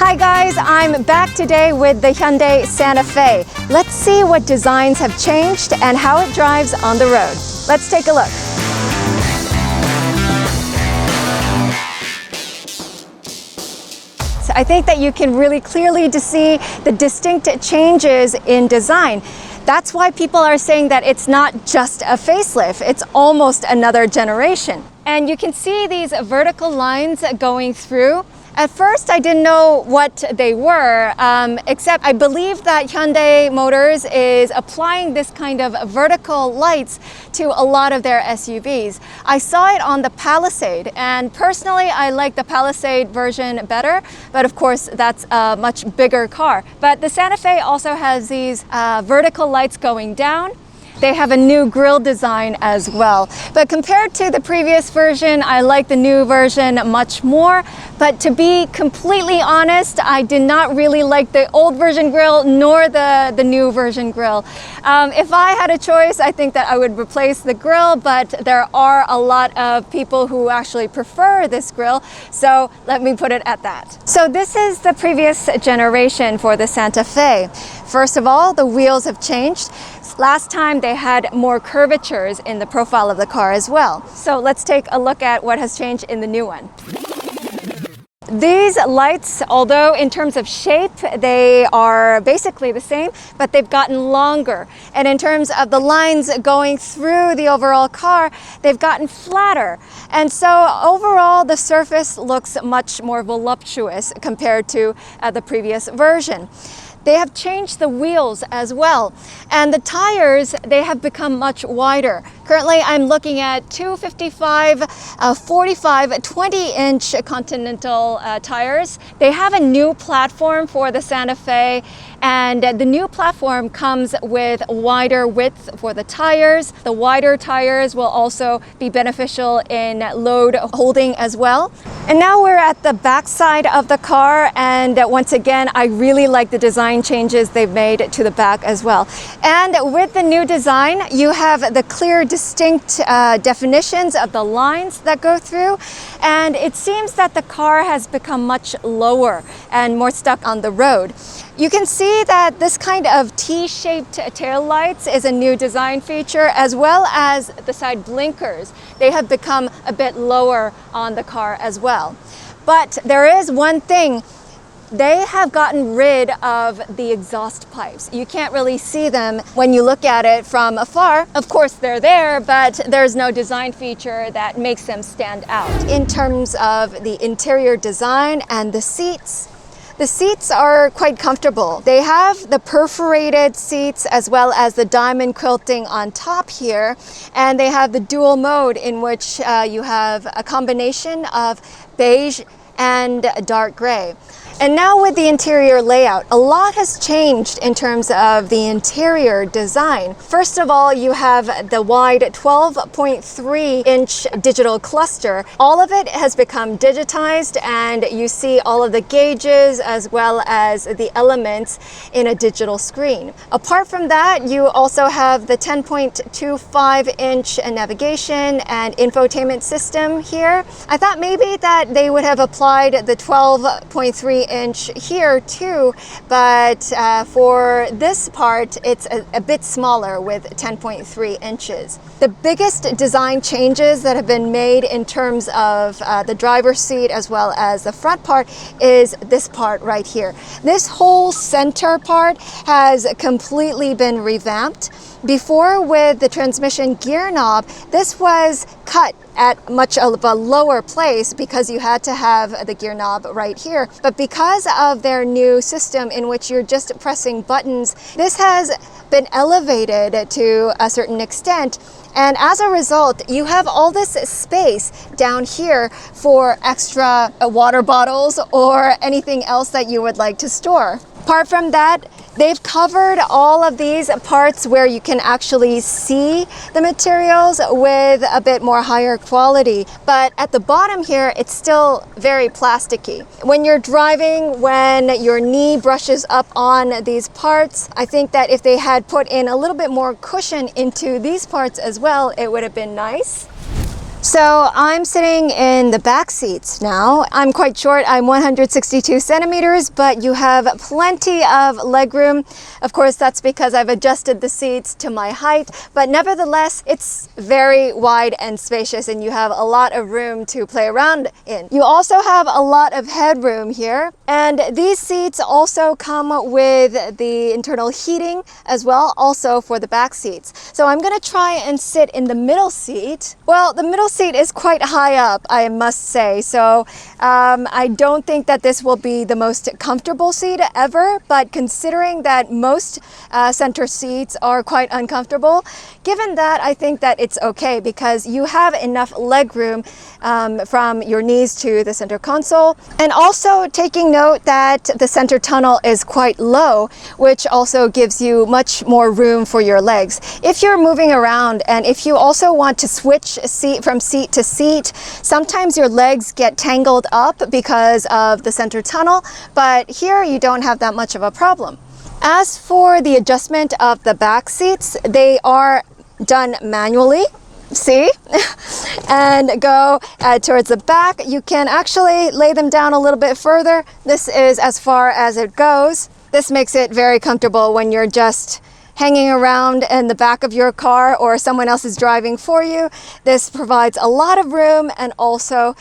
Hi guys, I'm back today with the Hyundai Santa Fe. Let's see what designs have changed and how it drives on the road. Let's take a look. So I think that you can really clearly see the distinct changes in design. That's why people are saying that it's not just a facelift, it's almost another generation. And you can see these vertical lines going through. At first, I didn't know what they were, except I believe that Hyundai Motors is applying this kind of vertical lights to a lot of their SUVs. I saw it on the Palisade, and personally, I like the Palisade version better, but of course, that's a much bigger car. But the Santa Fe also has these vertical lights going down. They have a new grille design as well. But compared to the previous version, I like the new version much more. But to be completely honest, I did not really like the old version grille nor the new version grille. If I had a choice, I think that I would replace the grille, but there are a lot of people who actually prefer this grille. So let me put it at that. So this is the previous generation for the Santa Fe. First of all, the wheels have changed. Last time they had more curvatures in the profile of the car as well. So let's take a look at what has changed in the new one. These lights, although in terms of shape, they are basically the same, but they've gotten longer. And in terms of the lines going through the overall car, they've gotten flatter. And so overall, the surface looks much more voluptuous compared to the previous version. They have changed the wheels as well. And the tires, they have become much wider. Currently, I'm looking at 255, 45, 20-inch Continental tires. They have a new platform for the Santa Fe, and the new platform comes with wider width for the tires. The wider tires will also be beneficial in load holding as well. And now we're at the back side of the car, and once again, I really like the design changes they've made to the back as well. And with the new design, you have the clear, distinct definitions of the lines that go through, and it seems that the car has become much lower and more stuck on the road. You can see that this kind of T-shaped tail lights is a new design feature, as well as the side blinkers. They have become a bit lower on the car as well. But there is one thing. They have gotten rid of the exhaust pipes. You can't really see them when you look at it from afar. Of course, they're there, but there's no design feature that makes them stand out. In terms of the interior design and the seats are quite comfortable. They have the perforated seats as well as the diamond quilting on top here, and they have the dual mode in which you have a combination of beige and dark gray. And now with the interior layout, a lot has changed in terms of the interior design. First of all, you have the wide 12.3-inch digital cluster. All of it has become digitized, and you see all of the gauges as well as the elements in a digital screen. Apart from that, you also have the 10.25-inch navigation and infotainment system here. I thought maybe that they would have applied the 12.3-inch here too, but for this part, it's a bit smaller with 10.3 inches. The biggest design changes that have been made in terms of the driver's seat as well as the front part is this part right here. This whole center part has completely been revamped. Before, with the transmission gear knob, this was cut at much of a lower place because you had to have the gear knob right here. But because of their new system in which you're just pressing buttons, this has been elevated to a certain extent. And as a result, you have all this space down here for extra water bottles or anything else that you would like to store. Apart from that, they've covered all of these parts where you can actually see the materials with a bit more higher quality. But at the bottom here, it's still very plasticky. When you're driving, when your knee brushes up on these parts, I think that if they had put in a little bit more cushion into these parts as well, it would have been nice. So I'm sitting in the back seats now. I'm quite short, I'm 162 centimeters, but you have plenty of legroom. Of course, that's because I've adjusted the seats to my height, but nevertheless, it's very wide and spacious and you have a lot of room to play around in. You also have a lot of headroom here, and these seats also come with the internal heating as well, also for the back seats. So I'm gonna try and sit in the middle seat. Well, the middle seat is quite high up, I must say, so I don't think that this will be the most comfortable seat ever, but considering that most center seats are quite uncomfortable, given that, I think that it's okay because you have enough leg room from your knees to the center console, and also taking note that the center tunnel is quite low, which also gives you much more room for your legs. If you're moving around and if you also want to switch from seat to seat, sometimes your legs get tangled up because of the center tunnel, but here you don't have that much of a problem. As for the adjustment of the back seats, they are done manually. See? And go towards the back. You can actually lay them down a little bit further. This is as far as it goes. This makes it very comfortable when you're just hanging around in the back of your car or someone else is driving for you. This provides a lot of room and also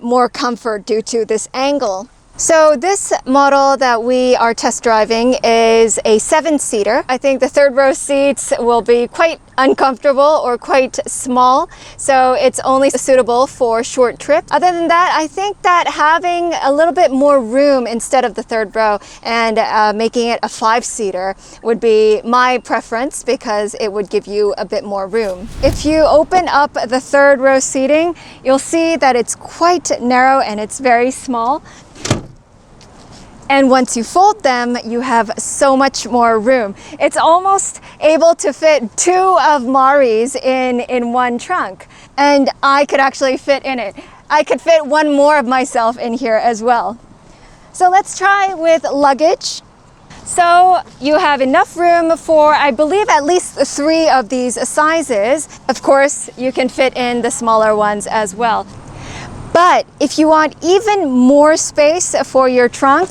more comfort due to this angle. So this model that we are test driving is a 7-seater. I think the third row seats will be quite uncomfortable or quite small, so it's only suitable for short trips. Other than that, I think that having a little bit more room instead of the third row and making it a 5-seater would be my preference because it would give you a bit more room. If you open up the third row seating, you'll see that it's quite narrow and it's very small. And once you fold them, you have so much more room. It's almost able to fit 2 of Mari's in one trunk. And I could actually fit in it. I could fit 1 more of myself in here as well. So let's try with luggage. So you have enough room for, I believe, at least 3 of these sizes. Of course, you can fit in the smaller ones as well. But if you want even more space for your trunk,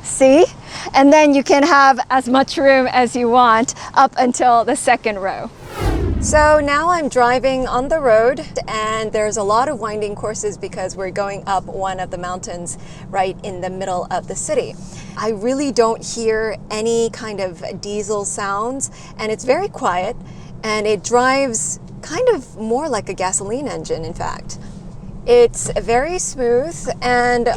see? And then you can have as much room as you want up until the 2nd row. So now I'm driving on the road and there's a lot of winding courses because we're going up one of the mountains right in the middle of the city. I really don't hear any kind of diesel sounds and it's very quiet and it drives kind of more like a gasoline engine, in fact. It's very smooth, and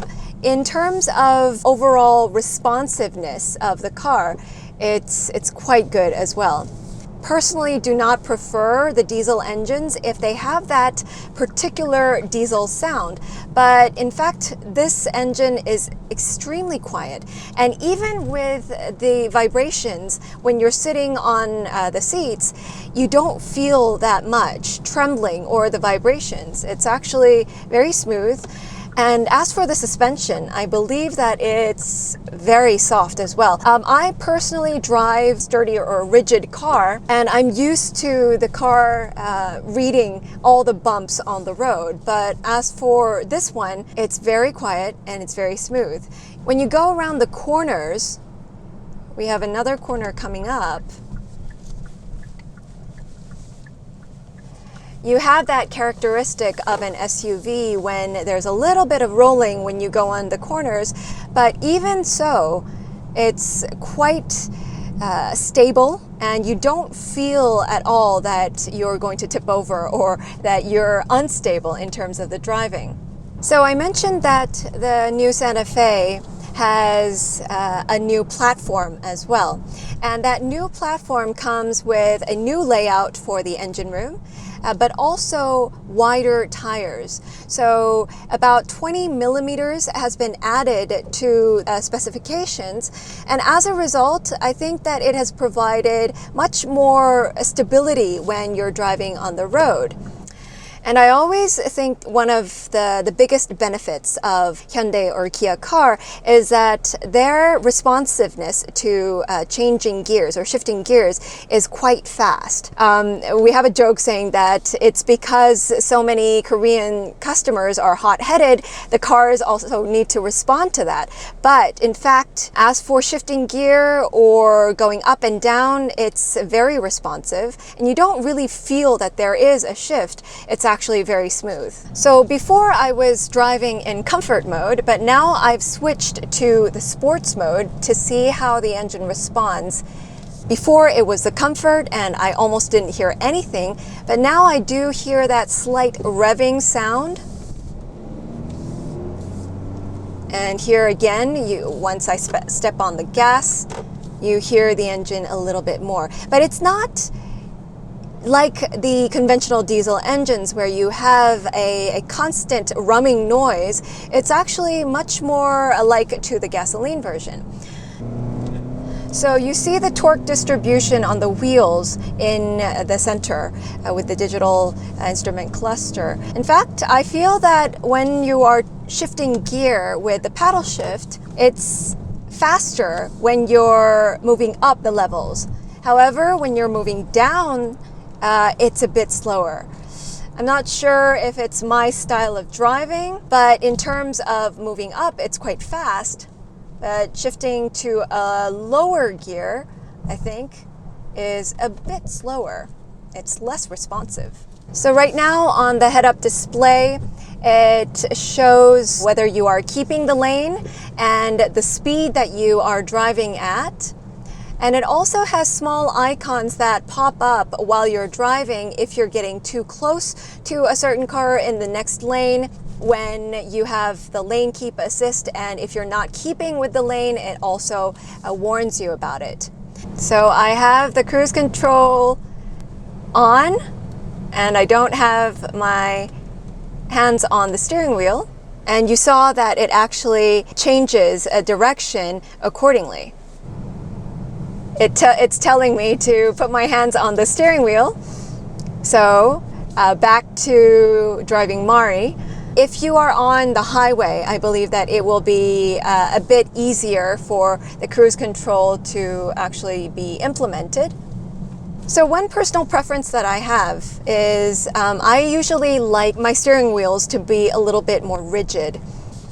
in terms of overall responsiveness of the car, it's quite good as well. Personally, do not prefer the diesel engines if they have that particular diesel sound. But in fact, this engine is extremely quiet. And even with the vibrations, when you're sitting on the seats, you don't feel that much trembling or the vibrations. It's actually very smooth. And as for the suspension, I believe that it's very soft as well. I personally drive sturdy or rigid car, and I'm used to the car reading all the bumps on the road. But as for this one, it's very quiet and it's very smooth. When you go around the corners, we have another corner coming up. You have that characteristic of an SUV when there's a little bit of rolling when you go on the corners, but even so, it's quite stable and you don't feel at all that you're going to tip over or that you're unstable in terms of the driving. So I mentioned that the new Santa Fe has a new platform as well. And that new platform comes with a new layout for the engine room, but also wider tires. So about 20 millimeters has been added to specifications. And as a result, I think that it has provided much more stability when you're driving on the road. And I always think one of the biggest benefits of Hyundai or Kia car is that their responsiveness to changing gears or shifting gears is quite fast. We have a joke saying that it's because so many Korean customers are hot-headed, the cars also need to respond to that. But in fact, as for shifting gear or going up and down, it's very responsive, and you don't really feel that there is a shift. It's actually very smooth. So before I was driving in comfort mode, but now I've switched to the sports mode to see how the engine responds. Before it was the comfort and I almost didn't hear anything, but now I do hear that slight revving sound. And here again, once I step on the gas, you hear the engine a little bit more. But it's not like the conventional diesel engines where you have a constant rumming noise. It's actually much more alike to the gasoline version. So you see the torque distribution on the wheels in the center with the digital instrument cluster. In fact, I feel that when you are shifting gear with the paddle shift, it's faster when you're moving up the levels. However, when you're moving down, it's a bit slower. I'm not sure if it's my style of driving, but in terms of moving up, it's quite fast. But shifting to a lower gear, I think, is a bit slower. It's less responsive. So right now on the head-up display, it shows whether you are keeping the lane and the speed that you are driving at. And it also has small icons that pop up while you're driving if you're getting too close to a certain car in the next lane, when you have the lane keep assist, and if you're not keeping with the lane, it also warns you about it. So I have the cruise control on, and I don't have my hands on the steering wheel. And you saw that it actually changes a direction accordingly. It's telling me to put my hands on the steering wheel. So back to driving Mari. If you are on the highway, I believe that it will be a bit easier for the cruise control to actually be implemented. So one personal preference that I have is I usually like my steering wheels to be a little bit more rigid.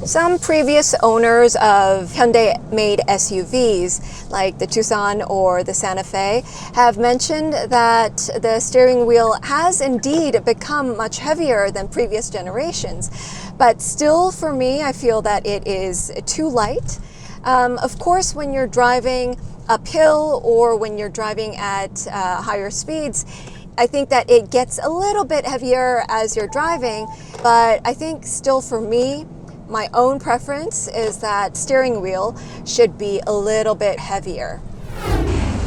Some previous owners of Hyundai-made SUVs, like the Tucson or the Santa Fe, have mentioned that the steering wheel has indeed become much heavier than previous generations. But still, for me, I feel that it is too light. Of course, when you're driving uphill or when you're driving at higher speeds, I think that it gets a little bit heavier as you're driving, but I think still for me, my own preference is that steering wheel should be a little bit heavier.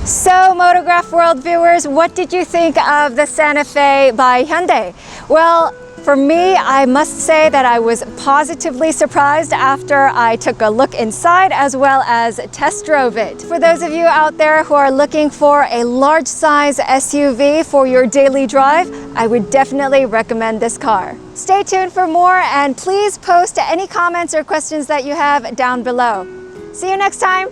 So Motorgraph World viewers, what did you think of the Santa Fe by Hyundai? Well, for me, I must say that I was positively surprised after I took a look inside as well as test drove it. For those of you out there who are looking for a large size SUV for your daily drive, I would definitely recommend this car. Stay tuned for more, and please post any comments or questions that you have down below. See you next time.